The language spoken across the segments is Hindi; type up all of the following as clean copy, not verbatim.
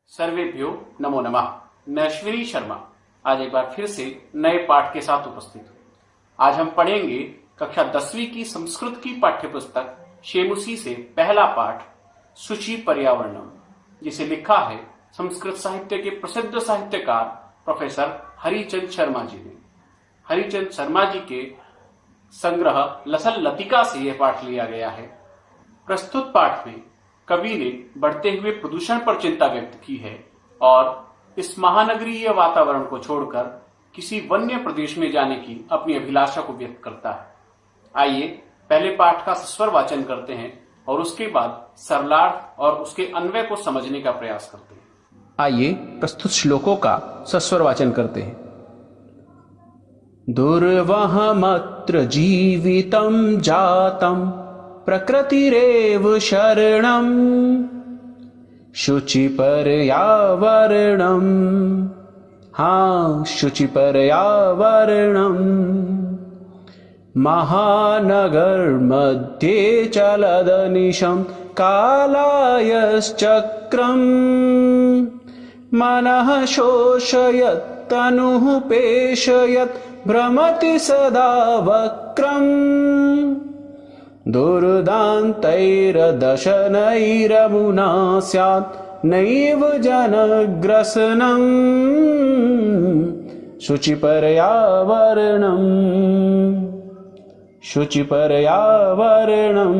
सर्वेभ्यो नमो नमः। मैं अश्विनी शर्मा आज एक बार फिर से नए पाठ के साथ उपस्थित हूँ। आज हम पढ़ेंगे कक्षा 10वीं की संस्कृत की पाठ्यपुस्तक शेमुसी से पहला पाठ शुचि पर्यावरणम, जिसे लिखा है संस्कृत साहित्य के प्रसिद्ध साहित्यकार प्रोफेसर हरिचंद शर्मा जी ने। हरिचंद शर्मा जी के संग्रह लसल लतिका से यह पाठ लिया गया है। प्रस्तुत पाठ में कवि ने बढ़ते हुए प्रदूषण पर चिंता व्यक्त की है और इस महानगरीय वातावरण को छोड़कर किसी वन्य प्रदेश में जाने की अपनी अभिलाषा को व्यक्त करता है। आइए पहले पाठ का सस्वर वाचन करते हैं और उसके बाद सरलार्थ और उसके अन्वय को समझने का प्रयास करते हैं। आइए प्रस्तुत श्लोकों का सस्वर वाचन करते हैं। दुर्वहमत्र जीवितं जातं प्रकृतिरेव शरणं शुचि पर्यावरणं। हाँ, शुचि पर्यावरणं। महानगर मध्ये चलदनिशं कालायश्चक्रं मनः शोषयत् तनुः पेशयत् भ्रमति सदा वक्रम्। दुर्दान्तैर्दशनैरमुना स्यात् नैव जनग्रसनम् शुचि पर्यावरणम्। शुचि पर्यावरणम्।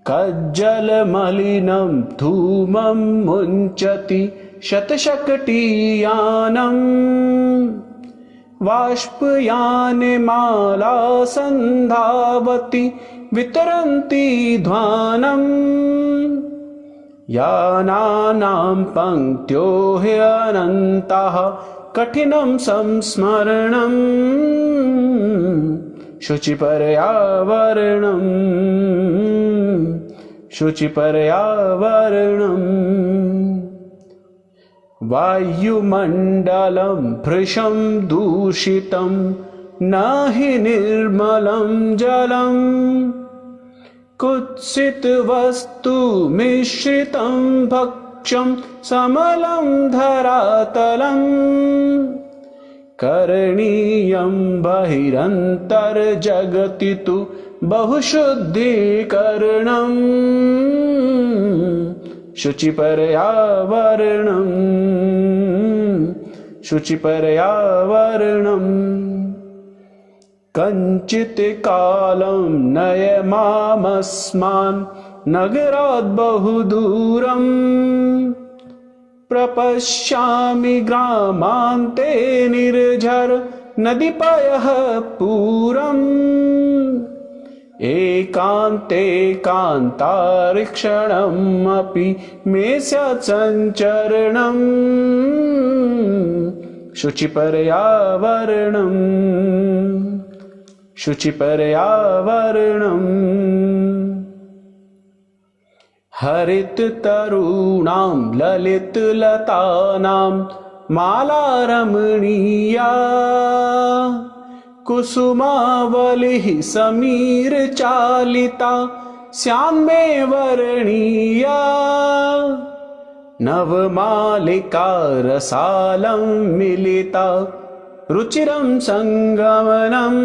कज्जलमलिनं धूमं मुञ्चति शतशकटीयानम् बाष्पयानमाला सन्धावति वितरन्ति ध्वानम्। यानानां पङ्क्त्यो ह्यनन्ताः कठिनं संस्मरणम् शुचि पर्यावरणम्। शुचि पर्यावरणम्। वायुमण्डलं भृशं दूषितं न हि निर्मलं जलम् कुत्सित वस्तु मिश्रितं भक्ष्यं समलं धरातलम्। करणीयं बहिरन्तर्जगति तु बहुशुद्धीकरणम् शुचि पर्यावरणम्। शुचि पर्यावरणम्। कञ्चित् कालं नयमामस्मान् नगरात् बहुदूरम् प्रपश्यामि ग्रामान्ते निर्झर नदीपयः पूरम्। एकान्ते कान्तारिक्षणमपि मे स्यात् सञ्चरणम् शुचि पर्यावरणम्। शुचि पर्यावरणम्। हरिततरूणां ललितलतानां माला रमणीया कुसुमावलिः समीरचालिता श्यामे वर्णीया। नवमालिका रसालं मिलिता रुचिरं संगमनम्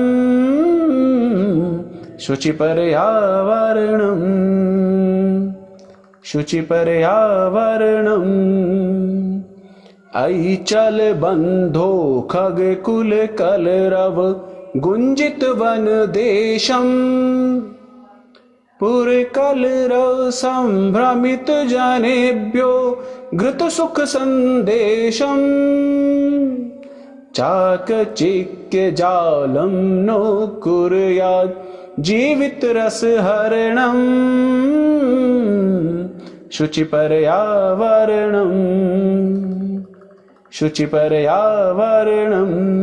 शुचि पर्यावरणम्। शुचि पर्यावरणम्। ऐचल बंधो खगकुल कलरव गुंजित वन देशम् पुरकलरव संभ्रमित जनेभ्यो घृत सुख संदेशम्। चाकचिक्य जालं नो कुर्यात् जीवित रस हरणम् शुचि पर्यावरणम्। शुचि पर्यावरणम्।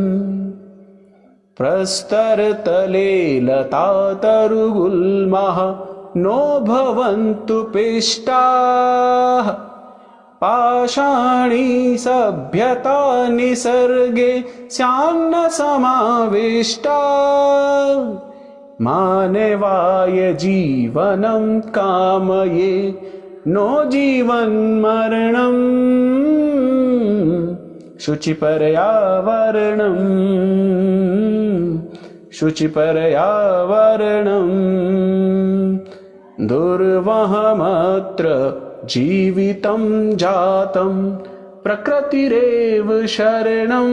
प्रस्तरतले लतातरुगुल्माः नो भवन्तु पिष्टाः पाषाणी सभ्यता निसर्गे स्यान्न समाविष्टा। मानवाय जीवनं कामये नो जीवन मरणम शुचि पर्यावरणम शुचि पर्यावरणम दुर्वहमत्र जीवितं जातं प्रकृतिरेव शरणं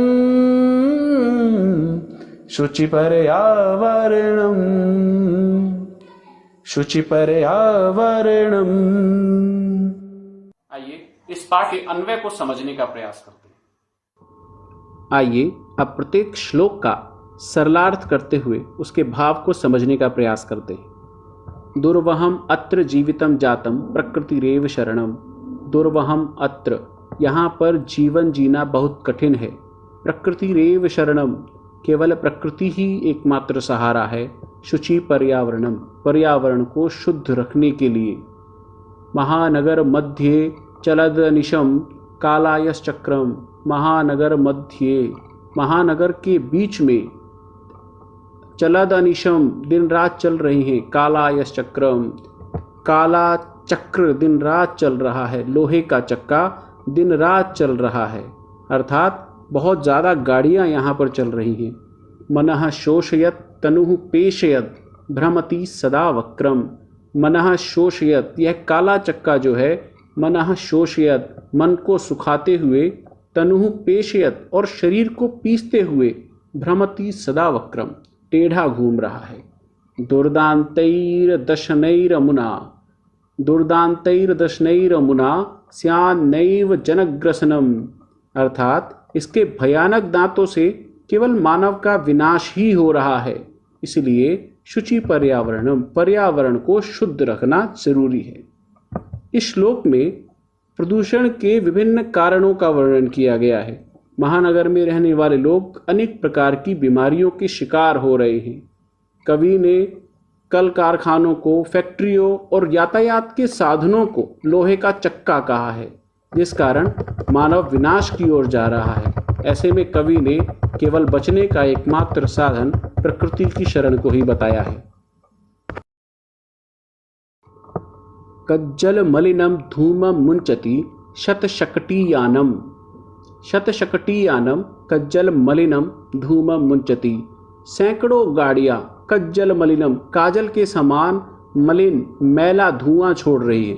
शुचि पर्यावरणम शुचि पर्यावरणम। आइए इस पाठ के अन्वय को समझने का प्रयास करते हैं। आइए अब प्रत्येक श्लोक का सरलार्थ करते हुए उसके भाव को समझने का प्रयास करते हैं। दुर्वहम अत्र जीवितम जातम प्रकृतिरेव शरणम। दुर्वहम अत्र, यहाँ पर जीवन जीना बहुत कठिन है। प्रकृतिरेव शरणम, केवल प्रकृति ही एकमात्र सहारा है। शुचि पर्यावरणम, पर्यावरण को शुद्ध रखने के लिए। महानगर मध्ये चलद निशम कालायश्चक्रम। महानगर मध्य, महानगर के बीच में चलद अनिशम, दिन रात चल रही हैं। कालायश्चक्रम, काला चक्र दिन रात चल रहा है। लोहे का चक्का दिन रात चल रहा है, अर्थात बहुत ज़्यादा गाड़ियाँ यहाँ पर चल रही हैं। मनः शोषयत तनुः पेशयत भ्रमति सदा वक्रम। मनः शोषयत, यह काला चक्का जो है, मनः शोषयत, मन को सुखाते हुए, तनुः पेशयत, और शरीर को पीसते हुए, भ्रमति सदा वक्रम, टेढ़ा घूम रहा है। दुर्दान्तैर दशनैरमुना, दुर्दान्तैर दशनैरमुना स्यान्नैव जनग्रसनम, अर्थात इसके भयानक दांतों से केवल मानव का विनाश ही हो रहा है। इसलिए शुचि पर्यावरणम, पर्यावरण को शुद्ध रखना जरूरी है। इस श्लोक में प्रदूषण के विभिन्न कारणों का वर्णन किया गया है। महानगर में रहने वाले लोग अनेक प्रकार की बीमारियों के शिकार हो रहे हैं। कवि ने कल कारखानों को, फैक्ट्रियों और यातायात के साधनों को लोहे का चक्का कहा है, जिस कारण मानव विनाश की ओर जा रहा है। ऐसे में कवि ने केवल बचने का एकमात्र साधन प्रकृति की शरण को ही बताया है। कज्जल मलिनम धूमम मुंचति शतशकटीयानम। शतशकटीयानम कज्जल मलिनम धूमम मुंचति। सैकड़ों गाड़ियां कज्जल मलिनम, काजल के समान मलिन मैला धुआं छोड़ रही है।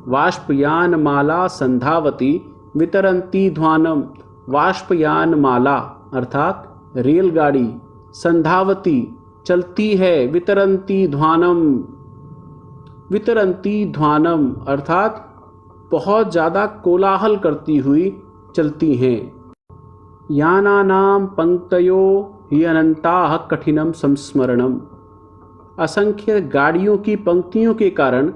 वाष्पयान माला संधावती वितरंती ध्वानम। वाष्पयान माला अर्थात रेलगाड़ी, संधावती चलती है, वितरंती ध्वानम, वितरंती ध्वानम अर्थात बहुत ज़्यादा कोलाहल करती हुई चलती हैं। यानानाम पंक्तयो ही अनंताः कठिनम संस्मरणम। असंख्य गाड़ियों की पंक्तियों के कारण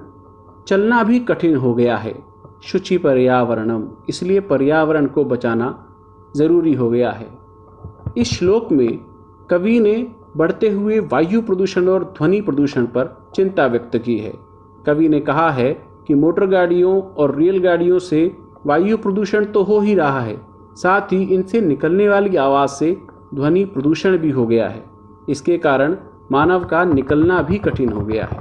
चलना भी कठिन हो गया है। शुचि पर्यावरणम, इसलिए पर्यावरण को बचाना जरूरी हो गया है। इस श्लोक में कवि ने बढ़ते हुए वायु प्रदूषण और ध्वनि प्रदूषण पर चिंता व्यक्त की है। कवि ने कहा है कि मोटर गाड़ियों और रेलगाड़ियों से वायु प्रदूषण तो हो ही रहा है, साथ ही इनसे निकलने वाली आवाज़ से ध्वनि प्रदूषण भी हो गया है। इसके कारण मानव का निकलना भी कठिन हो गया है।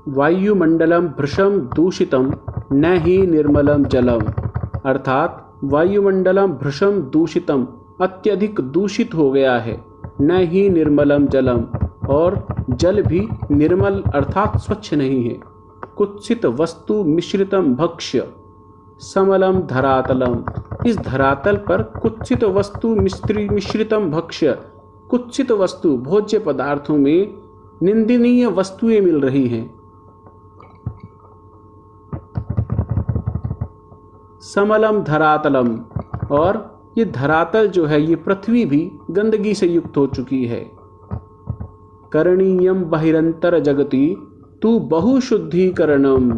वायुमंडलम भृशम दूषितम न ही निर्मलम जलम, अर्थात वायुमंडलम भृशम दूषितम, अत्यधिक दूषित हो गया है। न ही निर्मलम जलम, और जल भी निर्मल अर्थात स्वच्छ नहीं है। कुत्सित वस्तु मिश्रितम भक्ष्य समलम धरातलम, इस धरातल पर कुत्सित वस्तु मिश्रितम भक्ष्य, कुत्सित वस्तु भोज्य पदार्थों में निंदनीय वस्तुएं मिल रही हैं। समलम धरातलम, और ये धरातल जो है, ये पृथ्वी भी गंदगी से युक्त हो चुकी है। करणीयम बहिरंतर जगति तू बहुशुद्धिकरणम,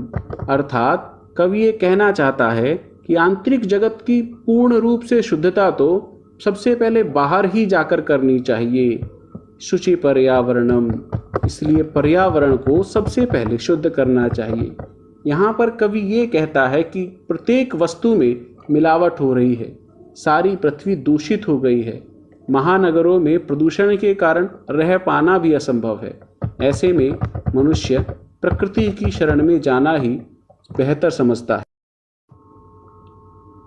अर्थात कवि ये कहना चाहता है कि आंतरिक जगत की पूर्ण रूप से शुद्धता तो सबसे पहले बाहर ही जाकर करनी चाहिए। शुचि पर्यावरणम, इसलिए पर्यावरण को सबसे पहले शुद्ध करना चाहिए। यहाँ पर कवि ये कहता है कि प्रत्येक वस्तु में मिलावट हो रही है, सारी पृथ्वी दूषित हो गई है। महानगरों में प्रदूषण के कारण रह पाना भी असंभव है। ऐसे में मनुष्य प्रकृति की शरण में जाना ही बेहतर समझता है।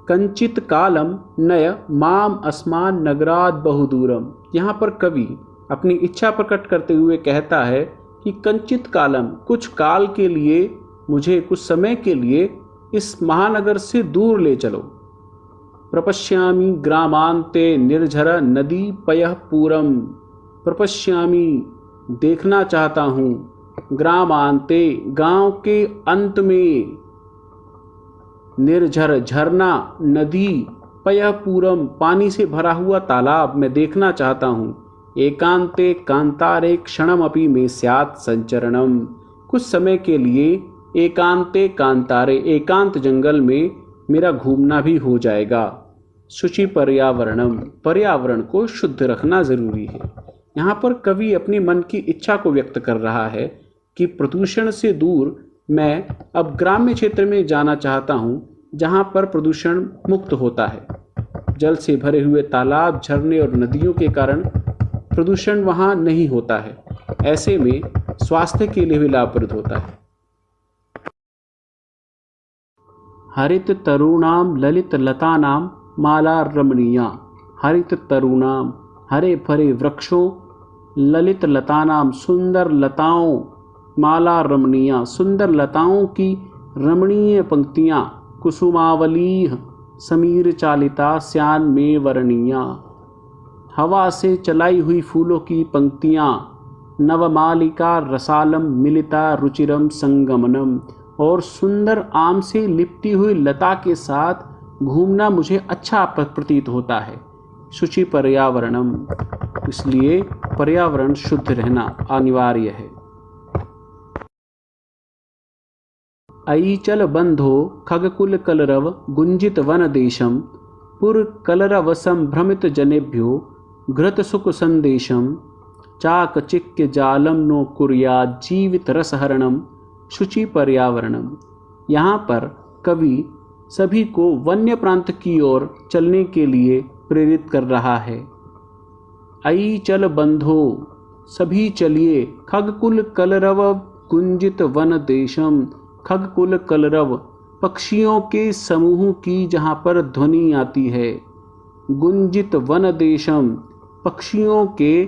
कंचित कालम नय माम अस्मान नगराद बहुदूरम। यहाँ पर कवि अपनी इच्छा प्रकट करते हुए कहता है कि कंचित कालम, कुछ काल के लिए, मुझे कुछ समय के लिए इस महानगर से दूर ले चलो। प्रपश्यामि ग्रामांते निर्झर नदी पयः पूरम। प्रपश्यामि, देखना चाहता हूँ, ग्रामांते, गांव के अंत में, निर्झर, झरना, नदी, पयः पूरम, पानी से भरा हुआ तालाब मैं देखना चाहता हूँ। एकांते कांतारे क्षणमपि में स्यात् संचरणम। कुछ समय के लिए एकांते कांतारे, एकांत जंगल में मेरा घूमना भी हो जाएगा। शुचि पर्यावरणम, पर्यावरण को शुद्ध रखना जरूरी है। यहाँ पर कवि अपनी मन की इच्छा को व्यक्त कर रहा है कि प्रदूषण से दूर मैं अब ग्राम्य क्षेत्र में जाना चाहता हूँ, जहाँ पर प्रदूषण मुक्त होता है। जल से भरे हुए तालाब, झरने और नदियों के कारण प्रदूषण वहाँ नहीं होता है। ऐसे में स्वास्थ्य के लिए भी लाभप्रद होता है। हरित तरुणाम ललित लतानाम माला रमणीया। हरित तरुणाम, हरे भरे वृक्षों, ललित लतानाम, सुंदर लताओं, माला रमणीया, सुंदर लताओं की रमणीय पंक्तियां, कुसुमावली समीर चालिता स्यान में वर्णीया। हवा से चलाई हुई फूलों की पंक्तियां, नवमालिका रसालम मिलिता रुचिरम संगमनम। और सुंदर आम से लिपटी हुई लता के साथ घूमना मुझे अच्छा प्रतीत होता है। शुचि पर्यावरणम, इसलिए पर्यावरण शुद्ध रहना अनिवार्य है। अईचल बंधो खगकुल कलरव गुंजित वन देशम। पुर कलरव संभ्रमित जनेभ्यो घृत सुख संदेशम। चाक चिक्य जालम नो कुर्या जीवित रसहरणम। शुचि पर्यावरणम, यहाँ पर कवि सभी को वन्य प्रांत की ओर चलने के लिए प्रेरित कर रहा है। आई चल बंधो, सभी चलिए, खगकुल कलरव गुंजित वन देशम। खगकुल कलरव, पक्षियों के समूह की जहाँ पर ध्वनि आती है। गुंजित वन देशम, पक्षियों के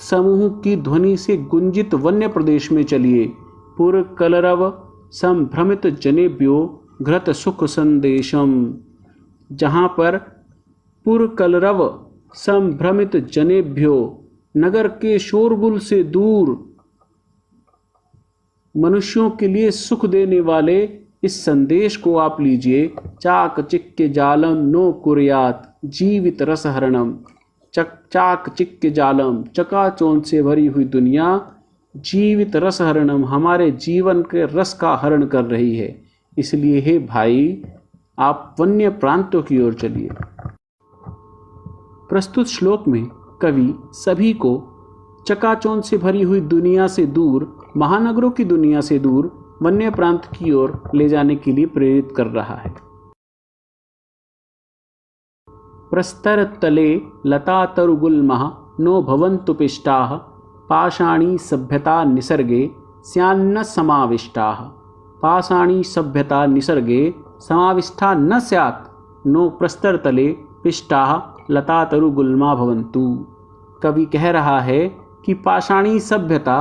समूह की ध्वनि से गुंजित वन्य प्रदेश में चलिए। पुर कलरव संभ्रमित जनेभ्यो घृत सुख संदेशम, जहाँ पर पुर कलरव संभ्रमित जनेभ्यो, नगर के शोरगुल से दूर मनुष्यों के लिए सुख देने वाले इस संदेश को आप लीजिए। चाक चिक्के जालम नो कुर्यात जीवित रसहरणम। चाक चिक्के जालम, चकाचौंध से भरी हुई दुनिया जीवित रसहरणम, हमारे जीवन के रस का हरण कर रही है। इसलिए हे भाई, आप वन्य प्रांतों की ओर चलिए। प्रस्तुत श्लोक में कवि सभी को चकाचौंध से भरी हुई दुनिया से दूर, महानगरों की दुनिया से दूर वन्य प्रांत की ओर ले जाने के लिए प्रेरित कर रहा है। प्रस्तर तले लता तरुगुल्मः नो भवन्तु पिष्टाः। पाषाणी सभ्यता निसर्गे स्यान्न समाविष्टाः। पाषाणी सभ्यता निसर्गे समाविष्टा न स्यात् नो प्रस्तर तले पिष्टाः लता तरुगुल्मा भवन्तु। कवि कह रहा है कि पाषाणी सभ्यता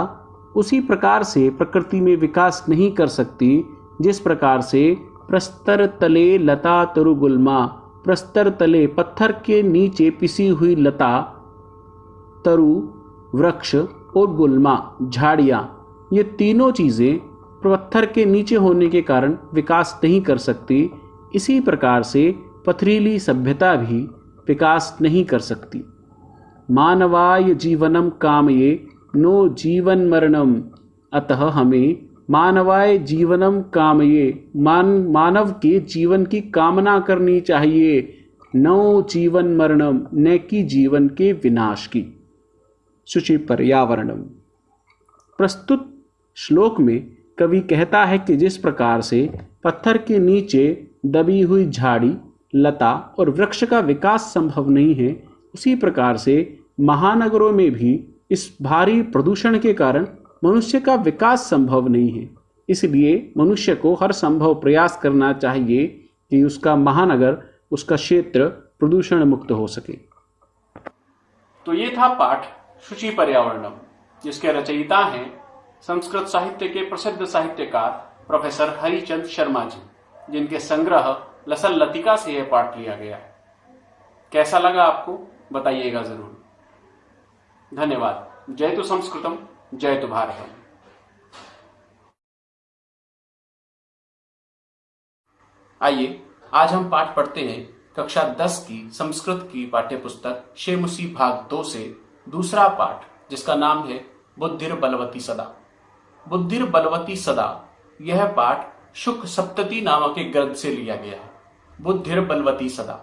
उसी प्रकार से प्रकृति में विकास नहीं कर सकती जिस प्रकार से प्रस्तर तले लता तरुगुल्मा, प्रस्तर तले पत्थर के नीचे पिसी हुई लता, तरु वृक्ष और गुल्मा झाड़ियाँ, ये तीनों चीज़ें पत्थर के नीचे होने के कारण विकास नहीं कर सकती। इसी प्रकार से पथरीली सभ्यता भी विकास नहीं कर सकती। मानवाय जीवनम कामये नो जीवन मरणम। अतः हमें मानवाय जीवनम कामये, मानव के जीवन की कामना करनी चाहिए। नो जीवन मरणम, न कि जीवन के विनाश की। शुचि पर्यावरणम। प्रस्तुत श्लोक में कवि कहता है कि जिस प्रकार से पत्थर के नीचे दबी हुई झाड़ी, लता और वृक्ष का विकास संभव नहीं है, उसी प्रकार से महानगरों में भी इस भारी प्रदूषण के कारण मनुष्य का विकास संभव नहीं है। इसलिए मनुष्य को हर संभव प्रयास करना चाहिए कि उसका महानगर, उसका क्षेत्र प्रदूषण मुक्त हो सके। तो ये था पाठ शुचि पर्यावरणम, जिसके रचयिता हैं संस्कृत साहित्य के प्रसिद्ध साहित्यकार प्रोफेसर हरिचंद शर्मा जी, जिनके संग्रह लसल लतिका से यह पाठ लिया गया है। कैसा लगा आपको बताइएगा जरूर। धन्यवाद। जय तु संस्कृतम, जय तु भारतम। आइए आज हम पाठ पढ़ते हैं कक्षा 10 की संस्कृत की पाठ्यपुस्तक शेमुसी भाग 2 से दूसरा पाठ, जिसका नाम है बुद्धिर बलवती सदा। बुद्धिर बलवती सदा, यह पाठ शुक सप्तति नामक एक ग्रंथ से लिया गया है। बुद्धिर बलवती सदा,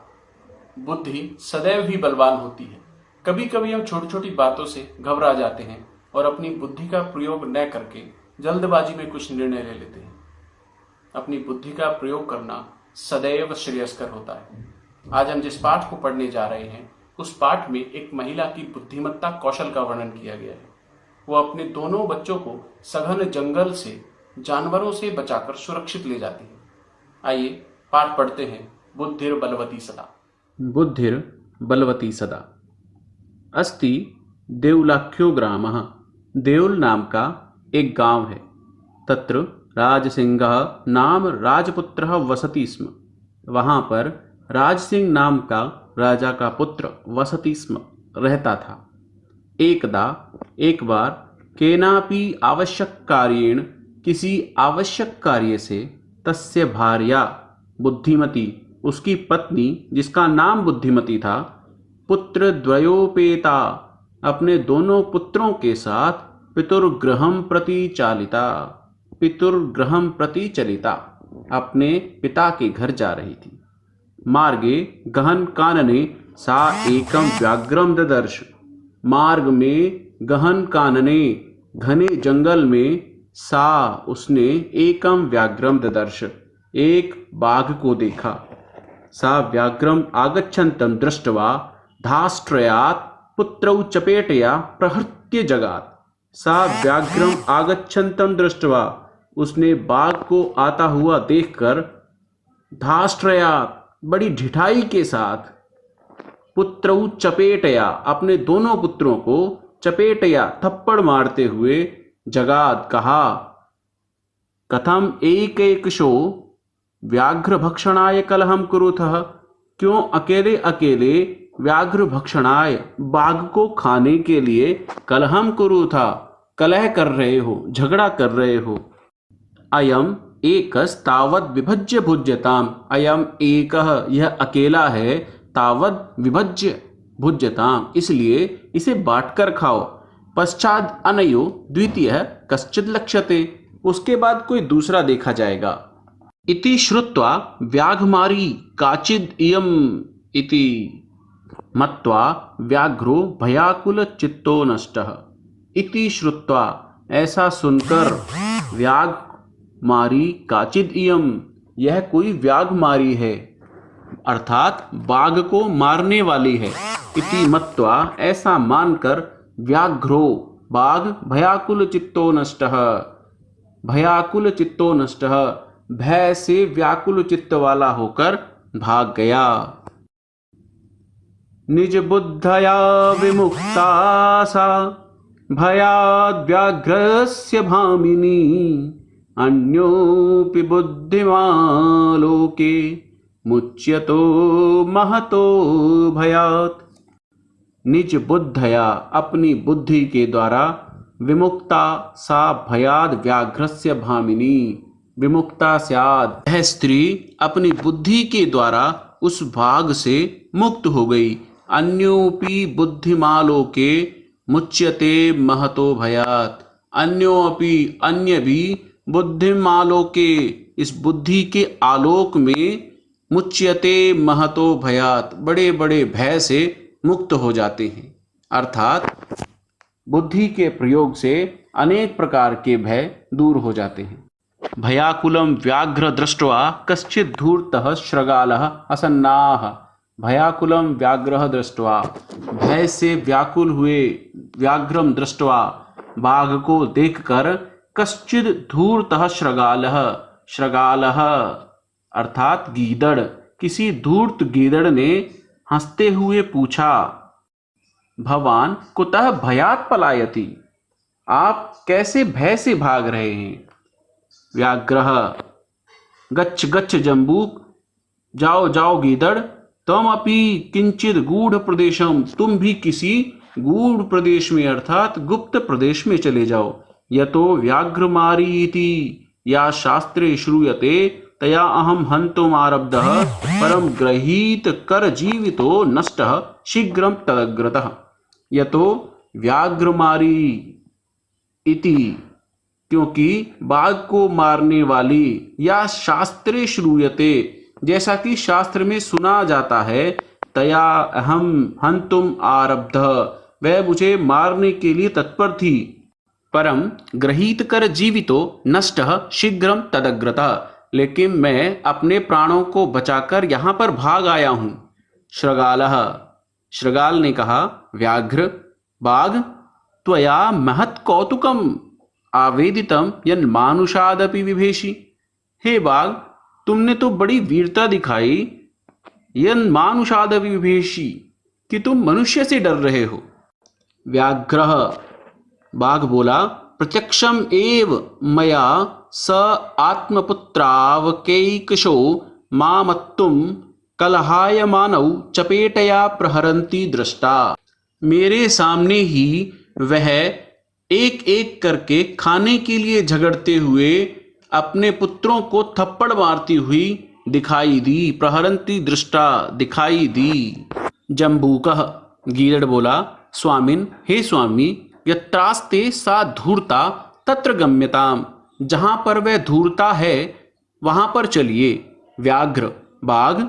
बुद्धि सदैव ही बलवान होती है। कभी कभी हम छोटी छोटी बातों से घबरा जाते हैं और अपनी बुद्धि का प्रयोग न करके जल्दबाजी में कुछ निर्णय ले लेते हैं। अपनी बुद्धि का प्रयोग करना सदैव श्रेयस्कर होता है। आज हम जिस पाठ को पढ़ने जा रहे हैं, उस पाठ में एक महिला की बुद्धिमत्ता कौशल का वर्णन किया गया है। वो अपने दोनों बच्चों को सघन जंगल से जानवरों से बचाकर सुरक्षित ले जाती है। आइए पाठ पढ़ते हैं। बुद्धिर बलवती सदा। बुद्धिर बलवती सदा। अस्ति देवलाख्यो ग्रामः, देउल नाम का एक गांव है। तत्र राजसिंहः नाम राजपुत्रः वसति स्म, वहाँ पर राजसिंह नाम का राजा का पुत्र वसति स्म, रहता था। एक बार केनापि आवश्यक कार्येण, किसी आवश्यक कार्य से, तस्य भार्या बुद्धिमती, उसकी पत्नी जिसका नाम बुद्धिमती था, पुत्र द्वयोपेता, अपने दोनों पुत्रों के साथ पितुर्गृहं प्रति चलिता, अपने पिता के घर जा रही थी। मार्गे गहन कानने सा एकम व्याघ्रम ददर्श, मार्ग में गहन कानने, घने जंगल में, सा उसने, एकम व्याघ्रम ददर्श, एक बाघ को देखा। सा व्याघ्रम आगच्छन्तं दृष्ट्वा धास्ट्रयात् पुत्रौ चपेटया प्रहृत्य जगात्। सा व्याघ्रम आगच्छन्तं दृष्ट्वा, उसने बाघ को आता हुआ देखकर, धास्ट्रयात्, बड़ी ढिठाई के साथ, पुत्रौ चपेटया, अपने दोनों पुत्रों को, चपेटया, थप्पड़ मारते हुए, जगाद, कहा, कथम एकैकशो व्याघ्र भक्षणाय कलहम कुरुथः, क्यों अकेले अकेले व्याघ्र भक्षणाय, बाघ को खाने के लिए, कलहम कुरुथा, कलह कर रहे हो, झगड़ा कर रहे हो। अयम एकस तावद विभज्य भुज्यताम, अयम एकः, यह अकेला है, तावद विभज्य भुज्यताम, इसलिए इसे बांटकर खाओ। पश्चात अनयो द्वितीय कश्चिद लक्ष्यते, उसके बाद कोई दूसरा देखा जाएगा। इति श्रुत्वा व्याघमारी काचिद इयम इति मत्वा व्याघ्रो भयाकुल चित्तो नष्टः। इति श्रुत्वा, ऐसा सुनकर, व्याघमारी काचिद इयम, यह कोई व्याघमारी है, अर्थात बाघ को मारने वाली है। इति मत्वा, ऐसा मानकर, व्याघ्रो, बाघ, भयाकुल चित्तो नष्टः, भयाकुल चित्तो नष्टः, भय से व्याकुल चित्त वाला होकर भाग गया। निज बुद्धया विमुक्ता सा भयाद् व्याघ्रस्य भामिनी, अन्योऽपि बुद्धिमान् लोके मुच्यतो महतो भयात्। निज बुद्धया, अपनी बुद्धि के द्वारा, विमुक्ता सा भयाद व्याघ्रस्य भामिनी, विमुक्ता स्याद, वह स्त्री अपनी बुद्धि के द्वारा उस भाग से मुक्त हो गई। अन्योपि बुद्धिमालोके मुच्यते महतो भयात, अन्योपि, अन्य भी, बुद्धिमालोके, इस बुद्धि के आलोक में, मुच्यते महतो भयात, बड़े बड़े भय से मुक्त हो जाते हैं। अर्थात बुद्धि के प्रयोग से अनेक प्रकार के भय दूर हो जाते हैं। भयाकुलम व्याघ्र दृष्ट्वा कश्चित् धूर्तः शृगालः असन्नाः। भयाकुलम व्याघ्र दृष्ट्वा, भय से व्याकुल हुए, व्याघ्रम दृष्ट्वा, बाघ को देखकर, कश्चिद धूर्तः श्रगालः, श्रगालः अर्थात गीदड़, किसी धूर्त गीदड़ ने हंसते हुए पूछा, भवान कुतः भयात् पलायति, आप कैसे भय से भाग रहे हैं। व्याघ्रः गच्छ गच्छ जम्बूक, जाओ जाओ गीदड़, तम अपि किंचित गूढ़ प्रदेशम, तुम भी किसी गूढ़ प्रदेश में अर्थात गुप्त प्रदेश में चले जाओ। यतो व्याघ्रमारी इति या शास्त्रे श्रूयते तया अहम हन्तुमारब्धः परम गृहीत कर जीवितो नष्टः शीघ्रं तदग्रतः। यतो व्याघ्रमारी इति, क्योंकि बाघ को मारने वाली, या शास्त्रे श्रूयते, जैसा कि शास्त्र में सुना जाता है, तया अहम हन्तुम आरब्ध, वह मुझे मारने के लिए तत्पर थी, परम गृहीत कर जीवितो नष्टः शीघ्रं तदग्रतः, लेकिन मैं अपने प्राणों को बचाकर यहां पर भाग आया हूं। श्रगालः, श्रगाल ने कहा, व्याघ्र बाघ, त्वया महत् कौतुकम आवेदितम यन मानुषादपि विभेषि, हे बाघ तुमने तो बड़ी वीरता दिखाई, यन मानुषादपि विभेषि, कि तुम मनुष्य से डर रहे हो। व्याघ्रः, बाघ बोला, प्रत्यक्षम एव मया स आत्मपुत्रावकैकशो मामत्तुम कलहायमानौ चपेटया प्रहरन्ति दृष्टा, मेरे सामने ही वह एक एक करके खाने के लिए झगड़ते हुए अपने पुत्रों को थप्पड़ मारती हुई दिखाई दी। प्रहरन्ति दृष्टा, दिखाई दी। जम्बूकः, गीदड़ बोला, स्वामिन, हे स्वामी, यत्रास्ते सा धूर्ता तत्र गम्यताम, जहां पर वह धूर्ता है वहां पर चलिए। व्याघ्र, बाघ,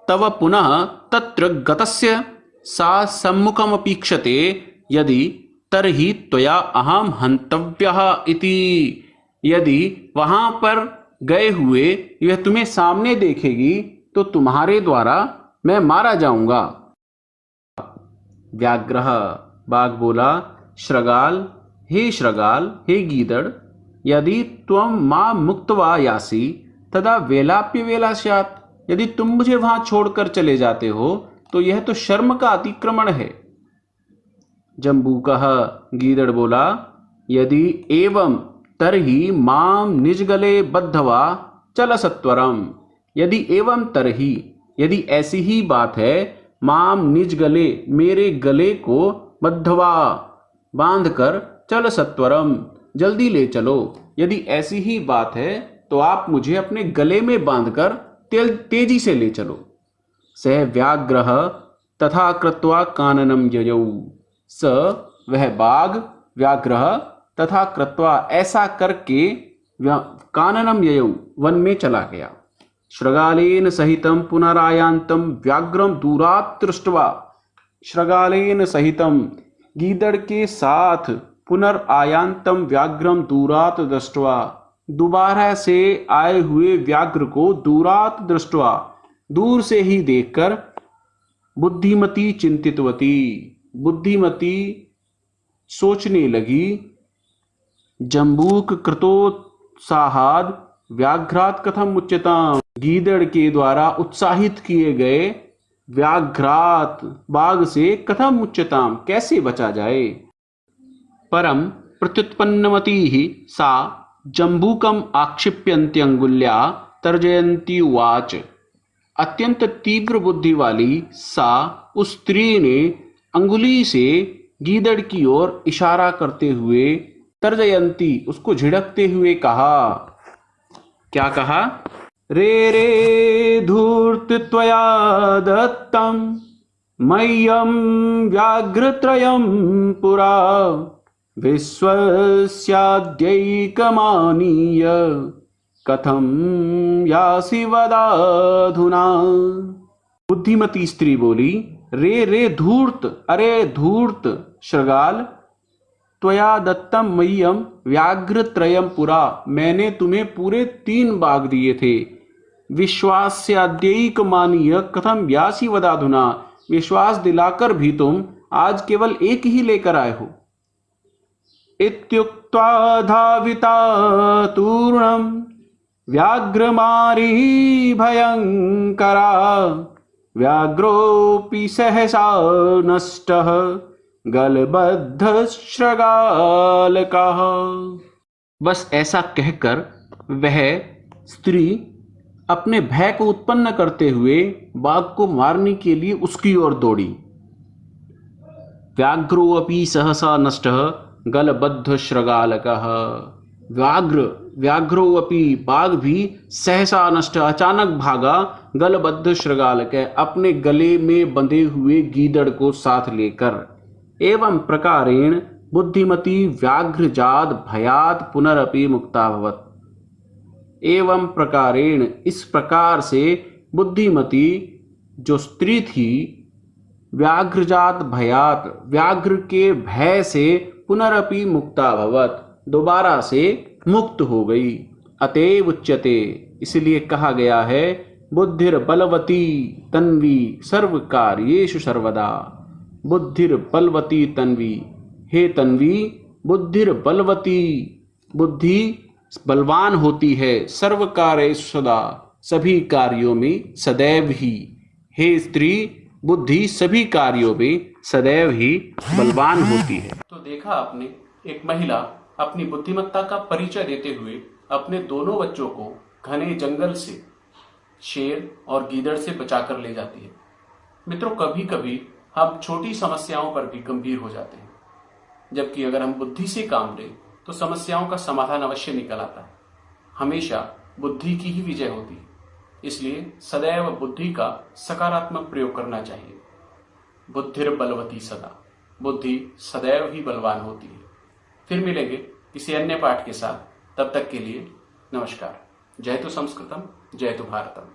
तव पुनः तत्र गतस्य सा सम्मुखमपीक्षते यदि तर्हि त्वया अहम हन्तव्यः इति, यदि वहां पर गए हुए यह तुम्हें सामने देखेगी तो तुम्हारे द्वारा मैं मारा जाऊंगा। व्याघ्रः, बाघ बोला, श्रगाल, हे श्रगाल, हे गीदड़, यदि त्वं मां मुक्त्वा यासि तदा वेलाप्य वेला स्यात्, यदि तुम मुझे वहां छोड़कर चले जाते हो तो यह तो शर्म का अतिक्रमण है। जम्बूकः, गीदड़ बोला, यदि एवं तर्हि माम निजगले बद्धवा चल सत्वरम, यदि एवं तर्हि, यदि ऐसी ही बात है, माम निज गले, मेरे गले को बद्धवा, बांधकर, चल सत्वरम, जल्दी ले चलो, यदि ऐसी ही बात है तो आप मुझे अपने गले में बांधकर तेजी से ले चलो। सह व्याघ्रः तथा कृत्वा काननम ययौ, स वह बाघ, व्याघ्रः तथा कृत्वा ऐसा करके काननम ययौ वन में चला गया। श्रगालेन सहितम पुनरायांतम व्याघ्रम दूरात् दृष्ट्वा, श्रगालेन सहितम, गीदड़ के साथ, पुनरायांतम व्याघ्रम दूरात् दृष्ट्वा, दोबारा से आए हुए व्याघ्र को दूरात् दृष्ट्वा, दूर से ही देखकर, बुद्धिमती चिंतितवती, बुद्धिमती सोचने लगी, जम्बूक कृतोत्साहाद व्याघ्रात कथम उच्यताम, गीदड़ के द्वारा उत्साहित किए गए व्याघ्रात, बाघ से, कथम उच्यताम, कैसे बचा जाए। परम प्रत्युत्पन्नमती सा जम्बूकम आक्षिप्यन्त्यंगुल्या तर्जयन्ती उवाच, अत्यंत तीव्र बुद्धि वाली सा उस स्त्री ने अंगुली से गीदड़ की ओर इशारा करते हुए, तर्जयंती, उसको झिड़कते हुए कहा। क्या कहा? रे रे धूर्त त्वया दत्तम मह्यम व्याघ्रत्रयम पुरा विश्वस्याद्यैकमानीय कथम यासि वदाधुना। बुद्धिमती स्त्री बोली, रे रे धूर्त, अरे धूर्त श्रगाल, त्वया दत्तम मह्यम व्याघ्रत्रयम पुरा, मैंने तुम्हें पूरे 3 बाघ दिए थे। विश्वास्याद्यैकमानीय कथम यासि वदाधुना, विश्वास दिलाकर भी तुम आज केवल एक ही लेकर आए हो। इत्युक्त्वा धाविता तूर्णं व्याघ्रमारी भयंकरा व्याघ्रोऽपि सहसा नष्टः गलबद्धश्रगालकः। बस ऐसा कहकर वह स्त्री अपने भय को उत्पन्न करते हुए बाघ को मारने के लिए उसकी ओर दौड़ी। व्याघ्रोऽपि सहसा नष्टः गलबद्धश्रगालकः। व्याघ्रोऽपि बाघ भी सहसा नष्ट अचानक भागा गलबद्ध श्रगालक अपने गले में बंधे हुए गीदड़ को साथ लेकर। एवं प्रकारेण बुद्धिमती व्याघ्रजात भयात पुनरपि मुक्ताभवत्। एवं प्रकारेण इस प्रकार से बुद्धिमती जो स्त्री थी व्याघ्रजात भयात व्याघ्र के भय से पुनरपि मुक्ताभवत् दोबारा से मुक्त हो गई। अतएव उच्यते इसलिए कहा गया है बुद्धिर बलवती तन्वी सर्व कार्येषु सर्वदा। बुद्धिर बलवती तन्वी, हे तन्वी बुद्धिर बलवती, बुद्धि बलवान होती है सर्व कार्येषु सदा, सभी कार्यों में सदैव ही। हे स्त्री बुद्धि सभी कार्यों में सदैव ही बलवान होती है। तो देखा आपने, एक महिला अपनी बुद्धिमत्ता का परिचय देते हुए अपने दोनों बच्चों को घने जंगल से शेर और गीदड़ से बचाकर ले जाती है। मित्रों, कभी कभी हम छोटी समस्याओं पर भी गंभीर हो जाते हैं, जबकि अगर हम बुद्धि से काम लें तो समस्याओं का समाधान अवश्य निकल आता है। हमेशा बुद्धि की ही विजय होती है, इसलिए सदैव बुद्धि का सकारात्मक प्रयोग करना चाहिए। बुद्धिर बलवती सदा, बुद्धि सदैव ही बलवान होती है। फिर मिलेंगे किसी अन्य पाठ के साथ, तब तक के लिए नमस्कार। जय तो संस्कृतम, जय तो भारतम।